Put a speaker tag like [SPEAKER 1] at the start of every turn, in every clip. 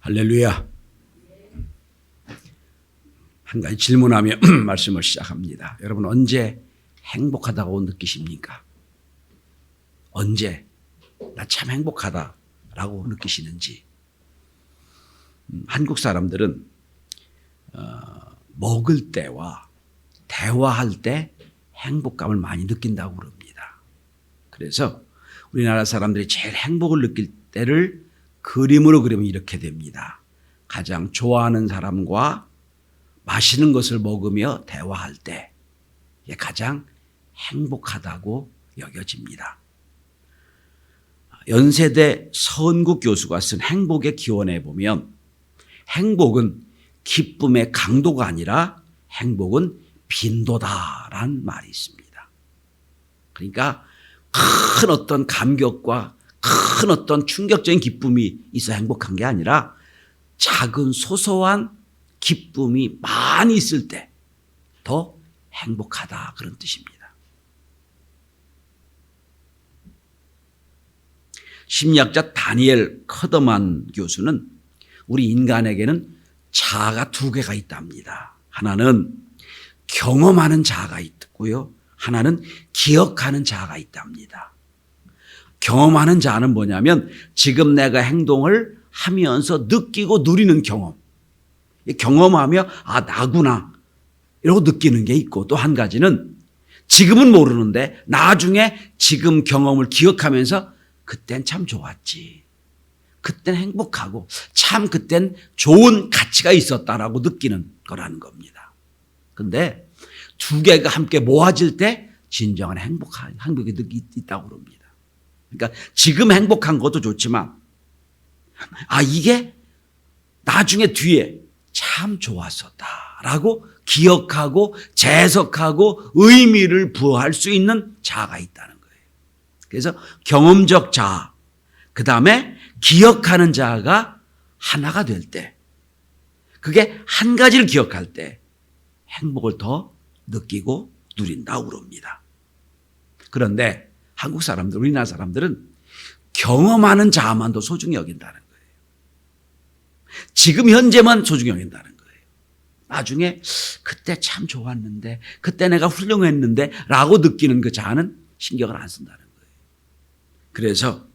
[SPEAKER 1] 할렐루야. 한 가지 질문하며 말씀을 시작합니다. 여러분 언제 행복하다고 느끼십니까? 언제 나 참 행복하다라고 느끼시는지. 한국 사람들은 먹을 때와 대화할 때 행복감을 많이 느낀다고 그럽니다. 그래서 우리나라 사람들이 제일 행복을 느낄 때를 그림으로 그리면 이렇게 됩니다. 가장 좋아하는 사람과 맛있는 것을 먹으며 대화할 때 가장 행복하다고 여겨집니다. 연세대 서은국 교수가 쓴 행복의 기원에 보면 행복은 기쁨의 강도가 아니라 행복은 빈도다라는 말이 있습니다. 그러니까 큰 어떤 감격과 큰 어떤 충격적인 기쁨이 있어 행복한 게 아니라 작은 소소한 기쁨이 많이 있을 때 더 행복하다 그런 뜻입니다. 심리학자 다니엘 커더만 교수는 우리 인간에게는 자아가 두 개가 있답니다. 하나는 경험하는 자아가 있고요. 하나는 기억하는 자아가 있답니다. 경험하는 자아는 뭐냐면 지금 내가 행동을 하면서 느끼고 누리는 경험. 경험하며 아 나구나 이러고 느끼는 게 있고, 또 한 가지는 지금은 모르는데 나중에 지금 경험을 기억하면서 그땐 참 좋았지, 그땐 행복하고 참 그땐 좋은 가치가 있었다라고 느끼는 거라는 겁니다. 그런데 두 개가 함께 모아질 때 진정한 행복이 있다고 그럽니다. 그러니까 지금 행복한 것도 좋지만 아 이게 나중에 뒤에 참 좋았었다라고 기억하고 재석하고 의미를 부여할 수 있는 자아가 있다는 거예요. 그래서 경험적 자아, 그 다음에 기억하는 자아가 하나가 될 때, 그게 한 가지를 기억할 때 행복을 더 느끼고 누린다고 그럽니다. 그런데 한국 사람들, 우리나라 사람들은 경험하는 자아만도 소중히 여긴다는 거예요. 지금 현재만 소중히 여긴다는 거예요. 나중에 그때 참 좋았는데, 그때 내가 훌륭했는데 라고 느끼는 그 자아는 신경을 안 쓴다는 거예요. 그래서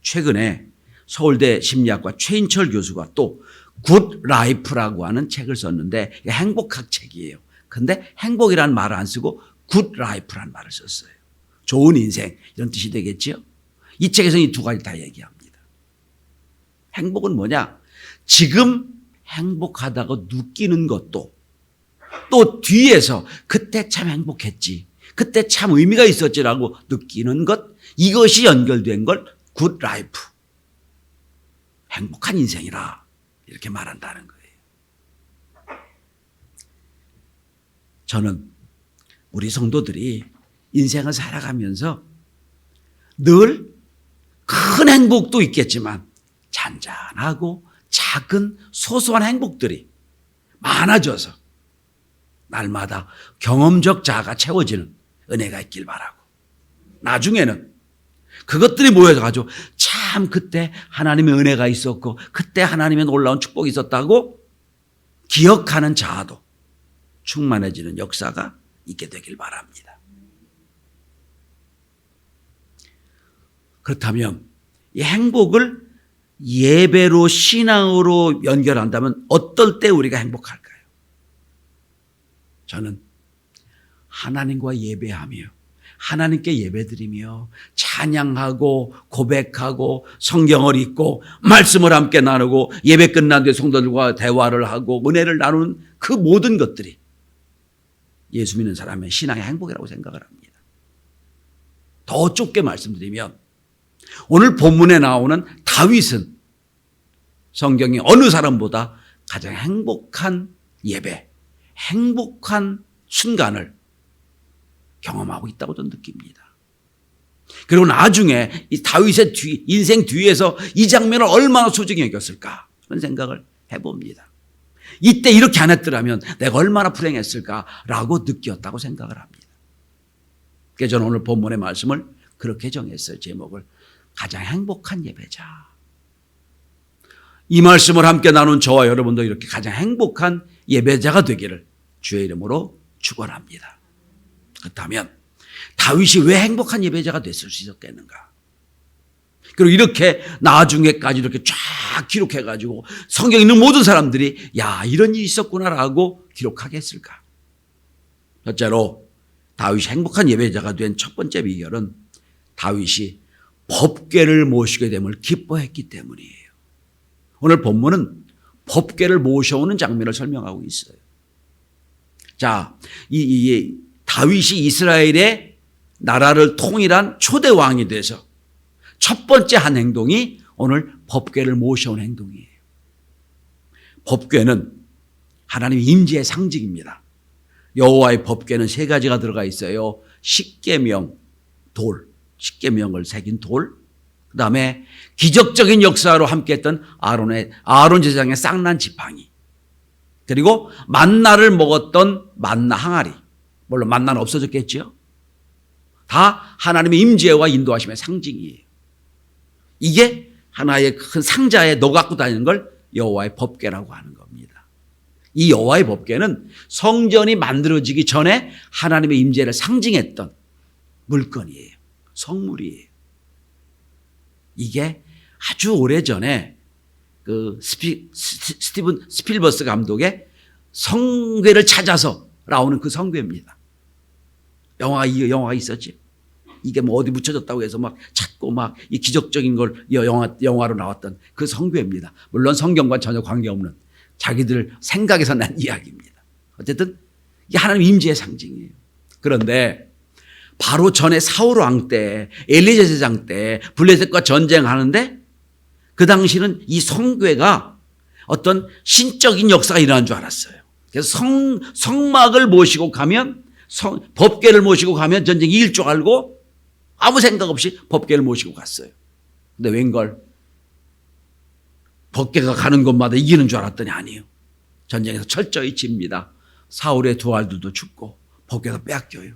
[SPEAKER 1] 최근에 서울대 심리학과 최인철 교수가 또 굿 라이프라고 하는 책을 썼는데 행복학 책이에요. 근데 행복이라는 말을 안 쓰고 굿 라이프라는 말을 썼어요. 좋은 인생 이런 뜻이 되겠죠. 이 책에서는 이 두 가지 다 얘기합니다. 행복은 뭐냐? 지금 행복하다고 느끼는 것도, 또 뒤에서 그때 참 행복했지, 그때 참 의미가 있었지라고 느끼는 것, 이것이 연결된 걸 굿 라이프, 행복한 인생이라 이렇게 말한다는 거예요. 저는 우리 성도들이 인생을 살아가면서 늘 큰 행복도 있겠지만 잔잔하고 작은 소소한 행복들이 많아져서 날마다 경험적 자아가 채워지는 은혜가 있길 바라고, 나중에는 그것들이 모여가지고 참 그때 하나님의 은혜가 있었고 그때 하나님의 놀라운 축복이 있었다고 기억하는 자아도 충만해지는 역사가 있게 되길 바랍니다. 그렇다면 이 행복을 예배로, 신앙으로 연결한다면 어떨 때 우리가 행복할까요? 저는 하나님과 예배하며 하나님께 예배드리며 찬양하고 고백하고 성경을 읽고 말씀을 함께 나누고 예배 끝난 뒤에 성도들과 대화를 하고 은혜를 나누는 그 모든 것들이 예수 믿는 사람의 신앙의 행복이라고 생각을 합니다. 더 좁게 말씀드리면 오늘 본문에 나오는 다윗은 성경이 어느 사람보다 가장 행복한 예배, 행복한 순간을 경험하고 있다고 저는 느낍니다. 그리고 나중에 이 다윗의 인생 뒤에서 이 장면을 얼마나 소중히 여겼을까 그런 생각을 해봅니다. 이때 이렇게 안 했더라면 내가 얼마나 불행했을까라고 느꼈다고 생각을 합니다. 그래서 저는 오늘 본문의 말씀을 그렇게 정했어요. 제목을 가장 행복한 예배자. 이 말씀을 함께 나눈 저와 여러분도 이렇게 가장 행복한 예배자가 되기를 주의 이름으로 축원합니다. 그렇다면 다윗이 왜 행복한 예배자가 됐을 수 있었겠는가? 그리고 이렇게 나중에까지 이렇게 쫙 기록해가지고 성경에 있는 모든 사람들이 야, 이런 일이 있었구나라고 기록하게 했을까? 첫째로 다윗이 행복한 예배자가 된 첫 번째 비결은 다윗이 법궤를 모시게 됨을 기뻐했기 때문이에요. 오늘 본문은 법궤를 모셔오는 장면을 설명하고 있어요. 자, 다윗이 이스라엘의 나라를 통일한 초대 왕이 돼서 첫 번째 한 행동이 오늘 법궤를 모셔온 행동이에요. 법궤는 하나님의 임재의 상징입니다. 여호와의 법궤는 세 가지가 들어가 있어요. 십계명, 돌, 십계명을 새긴 돌, 그 다음에 기적적인 역사로 함께했던 아론 제사장의 쌍난 지팡이, 그리고 만나를 먹었던 만나 항아리. 물론 만나는 없어졌겠죠. 다 하나님의 임재와 인도하심의 상징이에요. 이게 하나의 큰 상자에 넣어 갖고 다니는 걸 여호와의 법궤라고 하는 겁니다. 이 여호와의 법궤는 성전이 만들어지기 전에 하나님의 임재를 상징했던 물건이에요. 성물이에요. 이게 아주 오래전에 그 스티븐 스필버스 감독의 성궤를 찾아서 나오는 그 성궤입니다. 영화가 있었지. 이게 뭐 어디 묻혀졌다고 해서 막 찾고 막 이 기적적인 걸 영화로 나왔던 그 성궤입니다. 물론 성경과 전혀 관계없는 자기들 생각에서 난 이야기입니다. 어쨌든 이게 하나님 임재의 상징이에요. 그런데 바로 전에 사울 왕 때, 엘리야 제사장 때 블레셋과 전쟁하는데 그 당시는 이 성궤가 어떤 신적인 역사가 일어난 줄 알았어요. 그래서 성막을 모시고 가면 법궤를 모시고 가면 전쟁이 이길 줄 알고 아무 생각 없이 법궤를 모시고 갔어요. 근데 웬걸 법궤가 가는 곳마다 이기는 줄 알았더니 아니에요. 전쟁에서 철저히 집니다. 사울의 두 아들도 죽고 법궤가 빼앗겨요.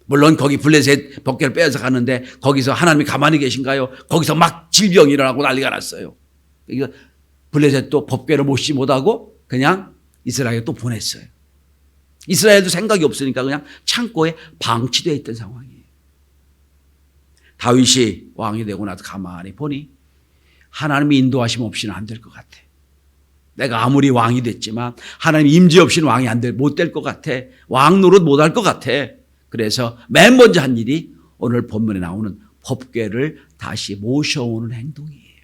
[SPEAKER 1] 물론 거기 블레셋 법궤를 빼앗아 가는데 거기서 하나님이 가만히 계신가요? 거기서 막 질병이 일어나고 난리가 났어요. 블레셋도 법궤를 모시지 못하고 그냥 이스라엘에 또 보냈어요. 이스라엘도 생각이 없으니까 그냥 창고에 방치되어 있던 상황이에요. 다윗이 왕이 되고 나서 가만히 보니 하나님의 인도하심 없이는 안 될 것 같아. 내가 아무리 왕이 됐지만 하나님 임재 없이는 왕이 못 될 것 같아. 왕 노릇 못 할 것 같아. 그래서 맨 먼저 한 일이 오늘 본문에 나오는 법궤를 다시 모셔오는 행동이에요.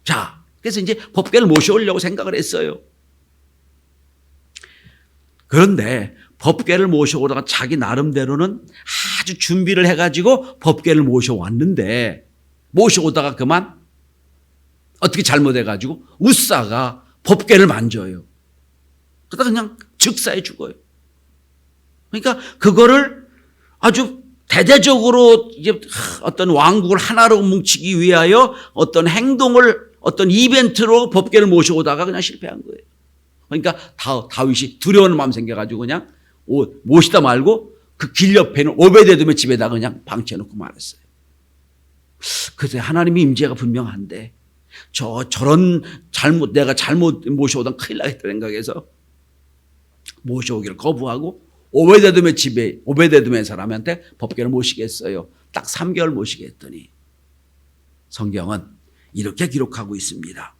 [SPEAKER 1] 자, 그래서 이제 법궤를 모셔오려고 생각을 했어요. 그런데 법궤를 모셔오다가 자기 나름대로는 아주 준비를 해가지고 법궤를 모셔왔는데 모셔오다가 그만 어떻게 잘못해가지고 웃사가 법궤를 만져요. 그러다 그냥 즉사해 죽어요. 그러니까 그거를 아주 대대적으로 이제 어떤 왕국을 하나로 뭉치기 위하여 어떤 행동을 어떤 이벤트로 법궤를 모셔오다가 그냥 실패한 거예요. 그러니까 다윗이 두려운 마음 생겨가지고 그냥 모시다 말고 그 길 옆에 있는 오베데돔의 집에다가 그냥 방치해놓고 말았어요. 그래서 하나님의 임재가 분명한데 저런 내가 잘못 모셔오던 큰일 나겠다 생각해서 모셔오기를 거부하고 오베데돔의 집에 오베데돔의 사람한테 법궤를 모시게 했어요. 딱 3개월 모시게 했더니 성경은 이렇게 기록하고 있습니다.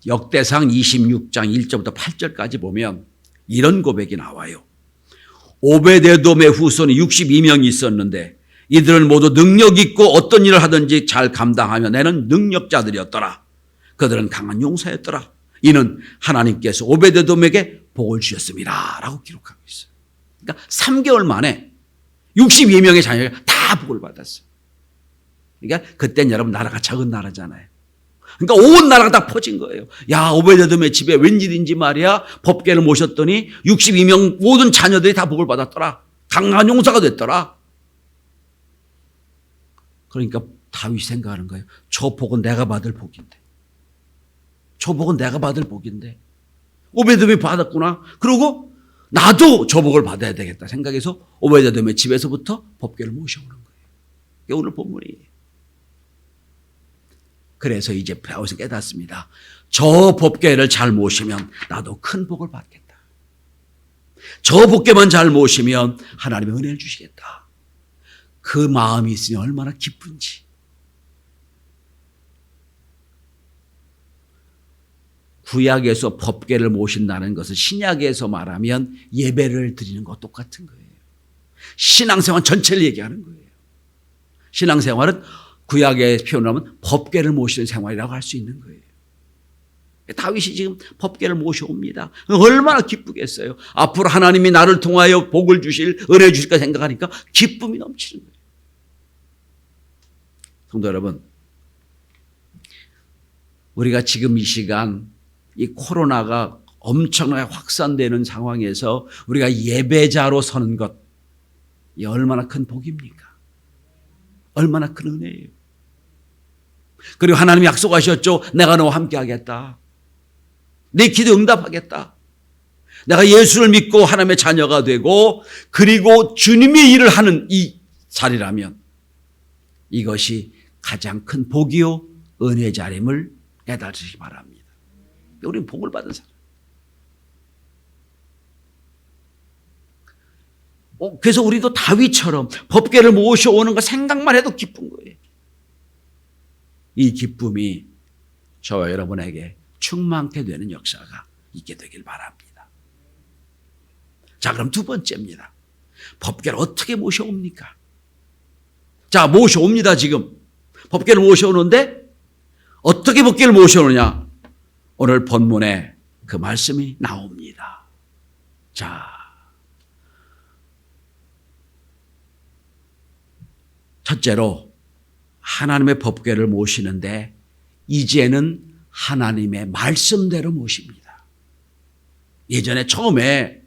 [SPEAKER 1] 역대상 26장 1절부터 8절까지 보면 이런 고백이 나와요. 오베데돔의 후손이 62명이 있었는데 이들은 모두 능력 있고 어떤 일을 하든지 잘 감당하며 내는 능력자들이었더라. 그들은 강한 용사였더라. 이는 하나님께서 오베데돔에게 복을 주셨습니다. 라고 기록하고 있어요. 그러니까 3개월 만에 62명의 자녀가 다 복을 받았어요. 그러니까 그땐 여러분 나라가 적은 나라잖아요. 그러니까 온 나라가 다 퍼진 거예요. 야, 오베데돔의 집에 웬일인지 말이야. 법궤를 모셨더니 62명 모든 자녀들이 다 복을 받았더라. 강한 용사가 됐더라. 그러니까 다윗이 생각하는 거예요. 저 복은 내가 받을 복인데. 저 복은 내가 받을 복인데. 오베데돔이 받았구나. 그리고 나도 저 복을 받아야 되겠다 생각해서 오베데돔의 집에서부터 법궤를 모셔오는 거예요. 이게 오늘 본문이에요. 그래서 이제 다윗은 깨닫습니다. 저 법궤를 잘 모시면 나도 큰 복을 받겠다. 저 법궤만 잘 모시면 하나님의 은혜를 주시겠다. 그 마음이 있으니 얼마나 기쁜지. 구약에서 법궤를 모신다는 것은 신약에서 말하면 예배를 드리는 것 똑같은 거예요. 신앙생활 전체를 얘기하는 거예요. 신앙생활은 구약의 표현하면 법궤를 모시는 생활이라고 할 수 있는 거예요. 다윗이 지금 법궤를 모셔옵니다. 얼마나 기쁘겠어요. 앞으로 하나님이 나를 통하여 복을 주실, 은혜 주실까 생각하니까 기쁨이 넘치는 거예요. 성도 여러분, 우리가 지금 이 시간 이 코로나가 엄청나게 확산되는 상황에서 우리가 예배자로 서는 것, 이 얼마나 큰 복입니까? 얼마나 큰 은혜예요. 그리고 하나님이 약속하셨죠. 내가 너와 함께 하겠다. 내 기도 응답하겠다. 내가 예수를 믿고 하나님의 자녀가 되고 그리고 주님의 일을 하는 이 자리라면 이것이 가장 큰 복이요 은혜 자림을 깨달으시기 바랍니다. 우리는 복을 받은 사람. 그래서 우리도 다윗처럼 법궤를 모셔오는 거 생각만 해도 기쁜 거예요. 이 기쁨이 저와 여러분에게 충만케 되는 역사가 있게 되길 바랍니다. 자, 그럼 두 번째입니다. 법궤를 어떻게 모셔옵니까? 자, 모셔옵니다. 지금 법궤를 모셔오는데 어떻게 법궤를 모셔오느냐? 오늘 본문에 그 말씀이 나옵니다. 자, 첫째로 하나님의 법궤를 모시는데 이제는 하나님의 말씀대로 모십니다. 예전에 처음에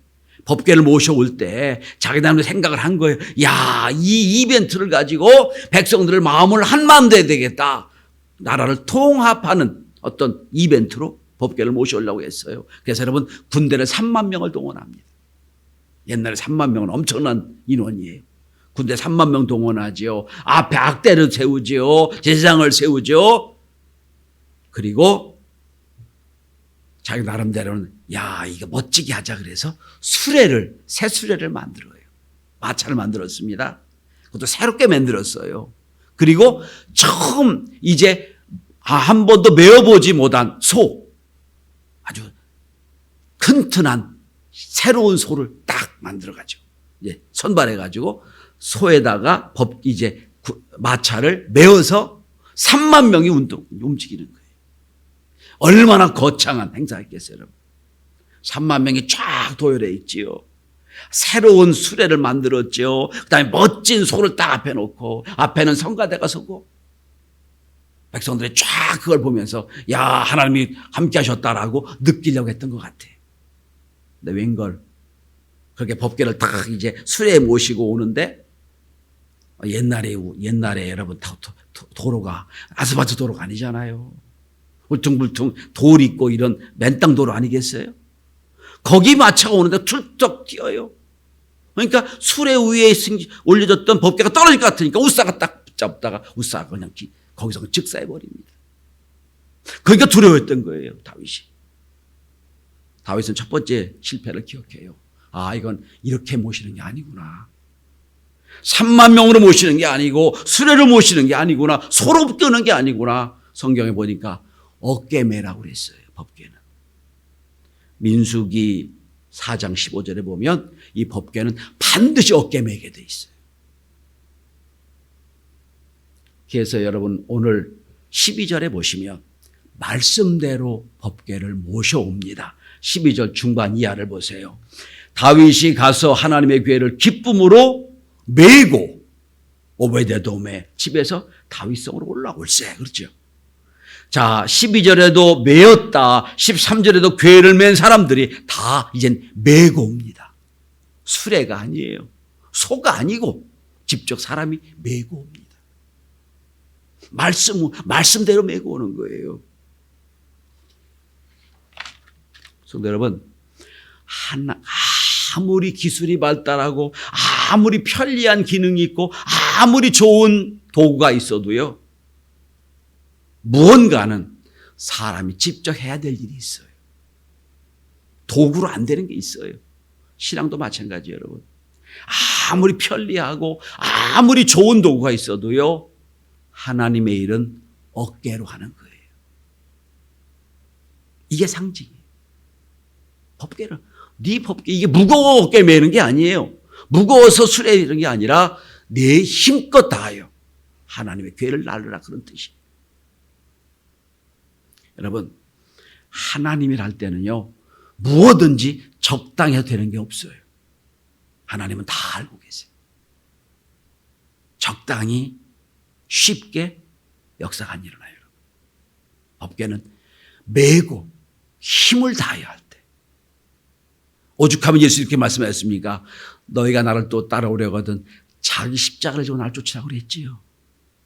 [SPEAKER 1] 법궤를 모셔올 때 자기들도 생각을 한 거예요. 야, 이 이벤트를 가지고 백성들을 마음을 한 마음 돼야 되겠다. 나라를 통합하는 어떤 이벤트로 법궤를 모셔오려고 했어요. 그래서 여러분 군대를 3만 명을 동원합니다. 옛날에 3만 명은 엄청난 인원이에요. 군대 3만 명 동원하지요. 앞에 악대를 세우지요. 제사장을 세우죠. 그리고 자기 나름대로는 야, 이거 멋지게 하자 그래서 새 수레를 만들어요. 마차를 만들었습니다. 그것도 새롭게 만들었어요. 그리고 처음 이제 한 번도 메어보지 못한 소, 아주 튼튼한 새로운 소를 딱 만들어가지고 이제 선발해가지고 소에다가 마차를 메어서 3만 명이 움직이는 거예요. 얼마나 거창한 행사였겠어요, 여러분. 3만 명이 쫙 도열해 있지요. 새로운 수레를 만들었죠. 그 다음에 멋진 소를 딱 앞에 놓고 앞에는 성가대가 서고 백성들이 쫙 그걸 보면서 야, 하나님이 함께 하셨다라고 느끼려고 했던 것 같아요. 근데 웬걸 그렇게 법궤를 딱 이제 수레에 모시고 오는데 옛날에 여러분 도로가 아스팔트 도로가 아니잖아요. 울퉁불퉁 돌 있고 이런 맨땅 도로 아니겠어요? 거기 마차가 오는데 툴쩍 뛰어요. 그러니까 수레 위에 올려졌던 법궤가 떨어질 것 같으니까 우사가 딱 붙잡다가 우사가 그냥 거기서 즉사해버립니다. 그러니까 두려워했던 거예요, 다윗이. 다윗은 첫 번째 실패를 기억해요. 아, 이건 이렇게 모시는 게 아니구나. 3만 명으로 모시는 게 아니고 수레를 모시는 게 아니구나. 소로 끄는 게 아니구나. 성경에 보니까 어깨매라고 그랬어요. 법궤는. 민수기 4장 15절에 보면 이 법궤는 반드시 어깨매게 돼 있어요. 그래서 여러분 오늘 12절에 보시면 말씀대로 법궤를 모셔옵니다. 12절 중반 이하를 보세요. 다윗이 가서 하나님의 궤를 기쁨으로 메고 오베데돔의 집에서 다윗성으로 올라올세. 그렇죠. 자, 12절에도 메었다. 13절에도 궤를 맨 사람들이 다 이젠 메고 옵니다. 수레가 아니에요. 소가 아니고 직접 사람이 메고 옵니다. 말씀대로 메고 오는 거예요. 성도 여러분, 아무리 기술이 발달하고 아무리 편리한 기능이 있고 아무리 좋은 도구가 있어도요, 무언가는 사람이 직접 해야 될 일이 있어요. 도구로 안 되는 게 있어요. 신앙도 마찬가지예요, 여러분. 아무리 편리하고 아무리 좋은 도구가 있어도요, 하나님의 일은 어깨로 하는 거예요. 이게 상징이에요. 법궤를, 네 법궤, 이게 무거워 어깨 매는 게 아니에요. 무거워서 수레 이런 게 아니라 내 힘껏 다하여 하나님의 궤를 날르라, 그런 뜻이에요. 여러분, 하나님이라 할 때는요, 무엇든지 적당히 해도 되는 게 없어요. 하나님은 다 알고 계세요. 적당히 쉽게 역사가 안 일어나요, 여러분. 법궤는 메고 힘을 다해야 할 때. 오죽하면 예수 이렇게 말씀하셨습니까? 너희가 나를 또 따라오려거든 자기 십자가를 지고 나를 쫓으라고 그랬지요.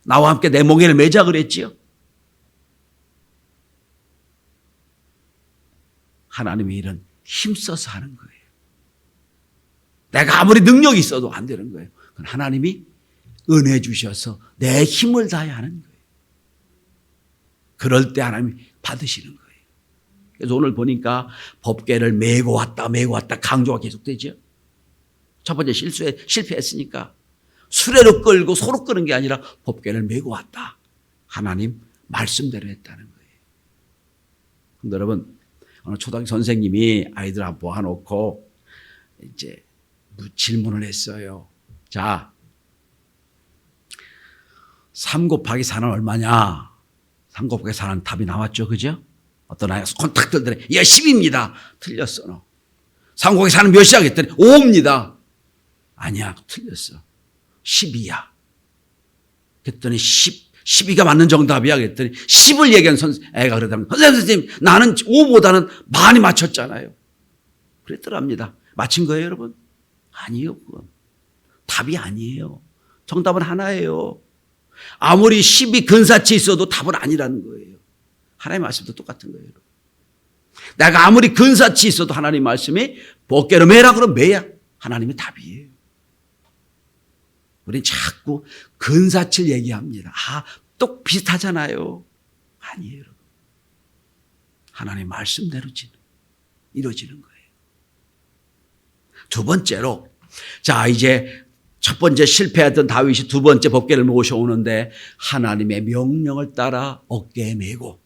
[SPEAKER 1] 나와 함께 내 멍에를 매자 그랬지요. 하나님의 일은 힘써서 하는 거예요. 내가 아무리 능력이 있어도 안 되는 거예요. 그건 하나님이 은혜 주셔서 내 힘을 다해야 하는 거예요. 그럴 때 하나님이 받으시는 거예요. 그래서 오늘 보니까 법궤를 메고 왔다 강조가 계속되죠. 첫 번째 실패했으니까 수레로 끌고 소로 끄는 게 아니라 법궤를 메고 왔다. 하나님 말씀대로 했다는 거예요. 근데 여러분, 어느 초등학교 선생님이 아이들 앞 모아놓고 이제 질문을 했어요. 자, 3 곱하기 4는 얼마냐? 3 곱하기 4는 답이 나왔죠, 그죠? 어떤 아이가 손 탁 들더니, 야, 10입니다. 틀렸어, 너. 3 곱하기 4는 몇이야? 했더니 5입니다. 아니야, 틀렸어. 12야. 그랬더니 12가 맞는 정답이야. 그랬더니 10을 얘기한 애가 그러다면, 선생님, 나는 5보다는 많이 맞췄잖아요. 그랬더랍니다. 맞힌 거예요, 여러분? 아니요, 그건. 답이 아니에요. 정답은 하나예요. 아무리 10이 근사치 있어도 답은 아니라는 거예요. 하나님의 말씀도 똑같은 거예요, 여러분. 내가 아무리 근사치 있어도 하나님 말씀이 법궤로 매라 그러면 매야. 하나님의 답이에요. 우린 자꾸 근사치를 얘기합니다. 또 비슷하잖아요. 아니에요, 여러분. 하나님 말씀대로 이루어지는 거예요. 두 번째로, 자, 이제 첫 번째 실패했던 다윗이 두 번째 법궤를 모셔오는데 하나님의 명령을 따라 어깨에 메고,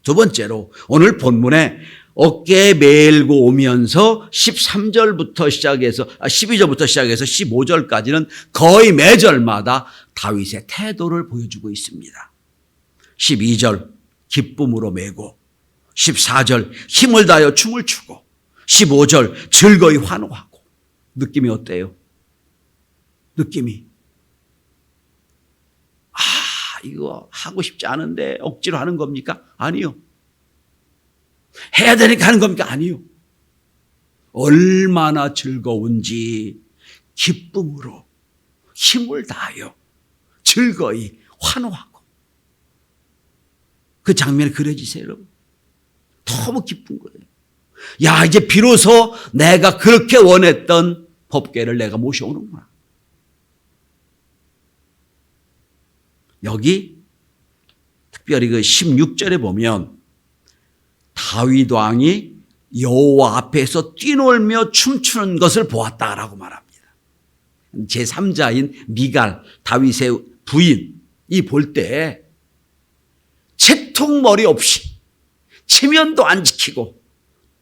[SPEAKER 1] 두 번째로 오늘 본문에 어깨에 메고 오면서 13절부터 시작해서 12절부터 시작해서 15절까지는 거의 매절마다 다윗의 태도를 보여주고 있습니다. 12절 기쁨으로 메고, 14절 힘을 다하여 춤을 추고, 15절 즐거이 환호하고. 느낌이 어때요? 느낌이, 이거 하고 싶지 않은데 억지로 하는 겁니까? 아니요. 해야 되니까 하는 겁니까? 아니요. 얼마나 즐거운지 기쁨으로 힘을 다하여 즐거이 환호하고. 그 장면이 그려지세요, 여러분. 너무 기쁜 거예요. 야, 이제 비로소 내가 그렇게 원했던 법궤를 내가 모셔오는구나. 여기 특별히 그 16절에 보면 다윗 왕이 여호와 앞에서 뛰놀며 춤추는 것을 보았다라고 말합니다. 제3자인 미갈, 다윗의 부인이 볼 때 채통머리 없이 체면도 안 지키고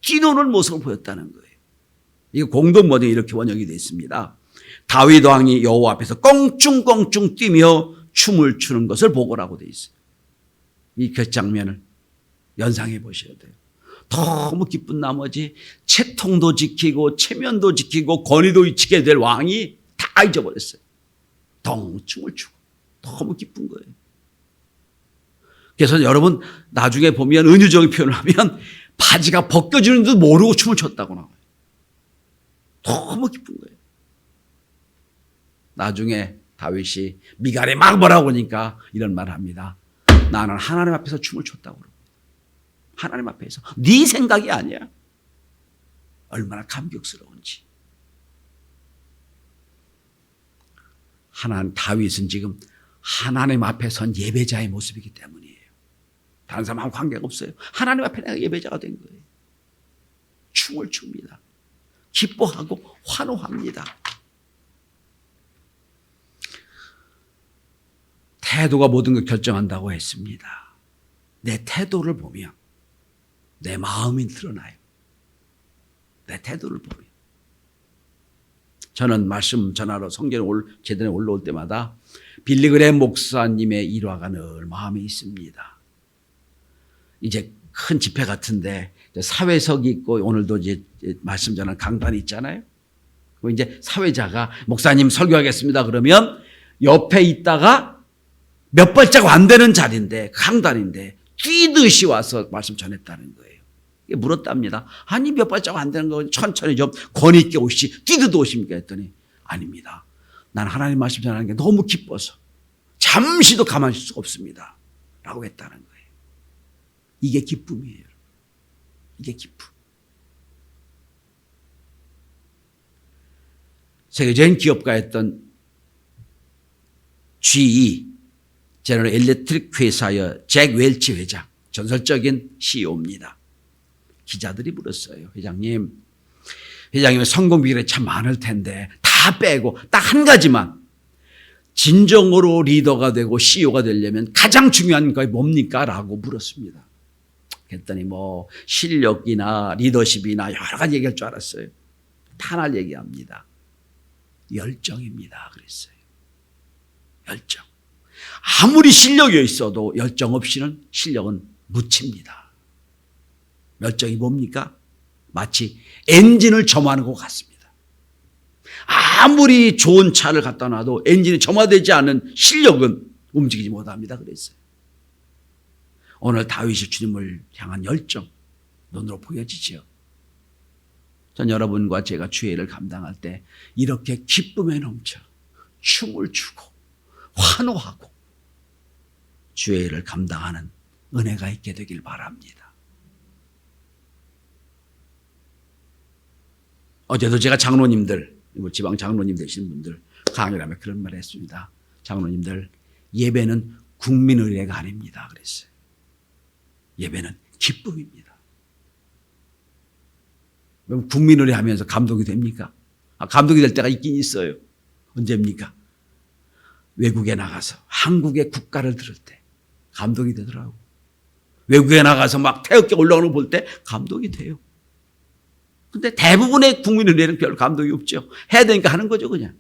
[SPEAKER 1] 뛰노는 모습을 보였다는 거예요. 이거 공동 번역이 이렇게 번역이 되어 있습니다. 다윗 왕이 여호와 앞에서 껑충껑충 뛰며 춤을 추는 것을 보고라고 되어 있어요. 이 그 장면을 연상해 보셔야 돼요. 너무 기쁜 나머지 채통도 지키고 체면도 지키고 권위도 지켜야 될 왕이 다 잊어버렸어요. 춤을 추고 너무 기쁜 거예요. 그래서 여러분 나중에 보면 은유적인 표현을 하면 바지가 벗겨지는 줄 모르고 춤을 췄다고 나와요. 너무 기쁜 거예요. 나중에 다윗이 미갈에 막 뭐라고 하니까 이런 말을 합니다. 나는 하나님 앞에서 춤을 췄다고 그럽니다. 하나님 앞에서. 네 생각이 아니야. 얼마나 감격스러운지. 다윗은 지금 하나님 앞에 선 예배자의 모습이기 때문이에요. 다른 사람하고 관계가 없어요. 하나님 앞에 내가 예배자가 된 거예요. 춤을 춥니다. 기뻐하고 환호합니다. 태도가 모든 걸 결정한다고 했습니다. 내 태도를 보면 내 마음이 드러나요. 내 태도를 보면. 저는 말씀 전하러 성전에 제단에 올라올 때마다 빌리그레 목사님의 일화가 늘 마음에 있습니다. 이제 큰 집회 같은데 사회석이 있고 오늘도 이제 말씀 전하는 강단이 있잖아요. 이제 사회자가 목사님 설교하겠습니다 그러면 옆에 있다가 몇 발자국 안 되는 자리인데 강단인데 뛰듯이 와서 말씀 전했다는 거예요. 물었답니다. 아니 몇 발자국 안 되는 거 천천히 좀 권위 있게 오시지 뛰듯 오십니까 했더니 아닙니다. 난 하나님 말씀 전하는 게 너무 기뻐서 잠시도 가만히 있을 수가 없습니다 라고 했다는 거예요. 이게 기쁨이에요. 이게 기쁨. 세계적인 기업가였던 GE 제너럴 일렉트릭 회사의 잭 웰치 회장, 전설적인 CEO입니다. 기자들이 물었어요. 회장님 성공 비결이 참 많을 텐데 다 빼고 딱 한 가지만 진정으로 리더가 되고 CEO가 되려면 가장 중요한 게 뭡니까? 라고 물었습니다. 그랬더니 뭐 실력이나 리더십이나 여러 가지 얘기할 줄 알았어요. 하나 얘기합니다. 열정입니다. 그랬어요. 열정. 아무리 실력이 있어도 열정 없이는 실력은 묻힙니다. 열정이 뭡니까? 마치 엔진을 점화하는 것 같습니다. 아무리 좋은 차를 갖다 놔도 엔진이 점화되지 않은 실력은 움직이지 못합니다. 그랬어요. 오늘 다윗이 주님을 향한 열정 눈으로 보여지지요. 전 여러분과 제가 주일을 감당할 때 이렇게 기쁨에 넘쳐 춤을 추고 환호하고 주일을 감당하는 은혜가 있게 되길 바랍니다. 어제도 제가 장로님들, 지방 장로님 되시는 분들 강의를 하며 그런 말을 했습니다. 장로님들, 예배는 국민의례가 아닙니다. 그랬어요. 예배는 기쁨입니다. 그럼 국민의례 하면서 감동이 됩니까? 감동이 될 때가 있긴 있어요. 언제입니까? 외국에 나가서 한국의 국가를 들을 때 감동이 되더라고. 외국에 나가서 막 태극기 올라오는 거 볼 때 감동이 돼요. 근데 대부분의 국민의례는 별 감동이 없죠. 해야 되니까 하는 거죠, 그냥.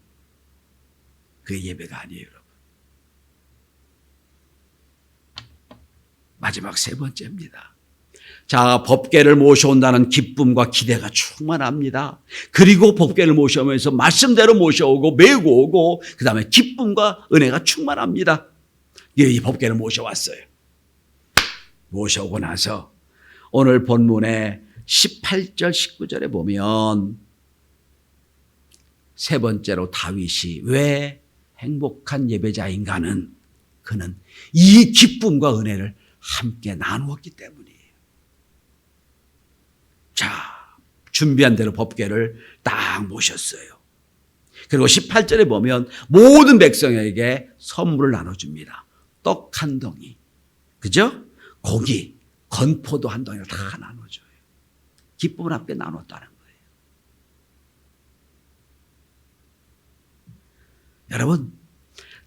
[SPEAKER 1] 그게 예배가 아니에요, 여러분. 마지막 세 번째입니다. 자, 법궤를 모셔온다는 기쁨과 기대가 충만합니다. 그리고 법궤를 모셔오면서 말씀대로 모셔오고 메고 오고 그 다음에 기쁨과 은혜가 충만합니다. 이 법궤를 모셔왔어요. 모셔오고 나서 오늘 본문에 18절 19절에 보면 세 번째로 다윗이 왜 행복한 예배자인가는 그는 이 기쁨과 은혜를 함께 나누었기 때문이에요. 자, 준비한 대로 법궤를 딱 모셨어요. 그리고 18절에 보면 모든 백성에게 선물을 나눠줍니다. 떡 한 덩이, 그죠? 고기, 건포도 한 덩이를 다 나눠줘요. 기쁨을 함께 나눴다는 거예요. 여러분,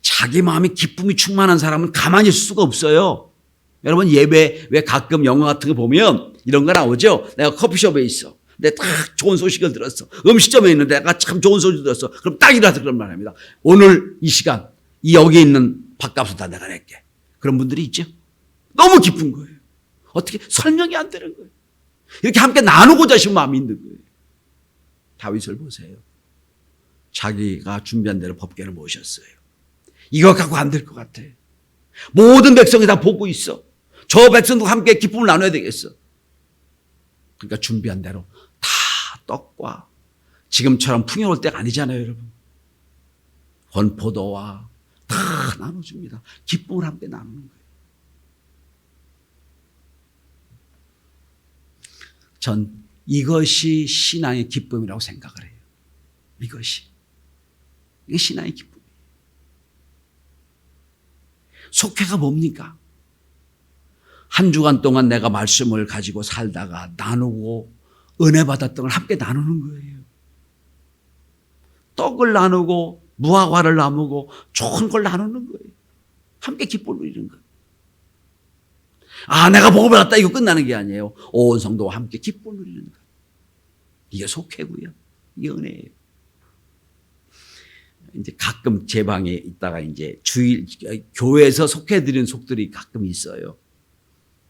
[SPEAKER 1] 자기 마음에 기쁨이 충만한 사람은 가만히 있을 수가 없어요. 여러분, 예배 왜 가끔 영화 같은 거 보면 이런 거 나오죠? 내가 커피숍에 있어. 내가 딱 좋은 소식을 들었어. 음식점에 있는데 내가 참 좋은 소식 들었어. 그럼 딱 일어나서 그런 말 합니다. 오늘 이 시간, 이 여기 있는 밥값은 다 내가 낼게. 그런 분들이 있죠? 너무 기쁜 거예요. 어떻게 설명이 안 되는 거예요. 이렇게 함께 나누고자 하신 마음이 있는 거예요. 다윗을 보세요. 자기가 준비한 대로 법궤를 모셨어요. 이거 갖고 안 될 것 같아. 모든 백성이 다 보고 있어. 저 백성도 함께 기쁨을 나눠야 되겠어. 그러니까 준비한 대로 다 떡과 지금처럼 풍요로울 때가 아니잖아요, 여러분. 건포도와 다 나눠줍니다. 기쁨을 함께 나누는 거예요. 전 이것이 신앙의 기쁨이라고 생각을 해요. 이게 신앙의 기쁨이에요. 속회가 뭡니까? 한 주간 동안 내가 말씀을 가지고 살다가 나누고 은혜 받았던 걸 함께 나누는 거예요. 떡을 나누고 무화과를 나누고 좋은 걸 나누는 거예요. 함께 기쁨을 누리는 거예요. 아, 내가 복을 받았다 이거 끝나는 게 아니에요. 온 성도와 함께 기쁨을 누리는 거예요. 이게 속회고요. 이게 은혜예요. 이제 가끔 제 방에 있다가 이제 주일 교회에서 속회 드리는 속들이 가끔 있어요.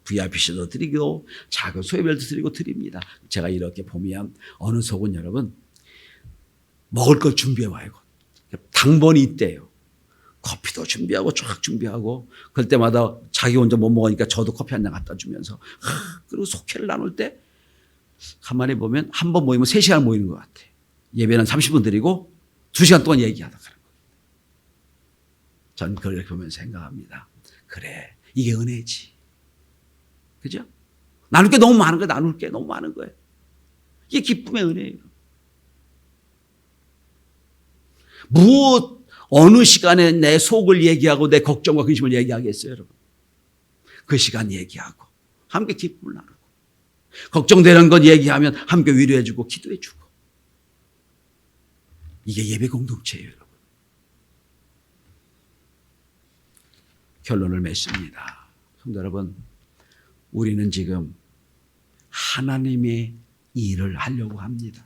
[SPEAKER 1] VIPC도 드리고 작은 소외별도 드립니다. 제가 이렇게 보면 어느 속은 여러분 먹을 걸 준비해 와요. 당번이 있대요. 커피도 준비하고 쫙 준비하고 그럴 때마다 자기 혼자 못 먹으니까 저도 커피 한 잔 갖다 주면서 그리고 속회를 나눌 때 가만히 보면 한 번 모이면 3시간 모이는 것 같아요. 예배는 30분 드리고 2시간 동안 얘기하다 가는 거예요. 전 그렇게 보면서 생각합니다. 그래, 이게 은혜지. 그죠? 나눌 게 너무 많은 거예요. 나눌 게 너무 많은 거예요. 이게 기쁨의 은혜예요. 무엇 어느 시간에 내 속을 얘기하고 내 걱정과 근심을 얘기하겠어요, 여러분? 그 시간 얘기하고 함께 기쁨을 나누고 걱정되는 것 얘기하면 함께 위로해주고 기도해주고 이게 예배 공동체예요, 여러분. 결론을 맺습니다. 성도 여러분, 우리는 지금 하나님의 일을 하려고 합니다.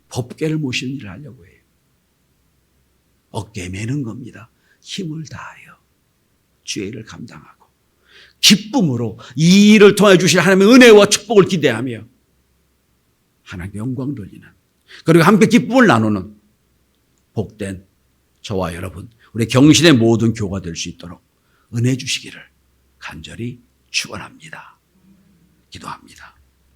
[SPEAKER 1] 법궤를 모시는 일을 하려고 해요. 어깨에 매는 겁니다. 힘을 다하여 주의 일을 감당하고 기쁨으로 이 일을 통해 주실 하나님의 은혜와 축복을 기대하며 하나님께 영광 돌리는 그리고 함께 기쁨을 나누는 복된 저와 여러분 우리 경신의 모든 교가 될 수 있도록 은혜 주시기를 간절히 축원합니다. 기도합니다.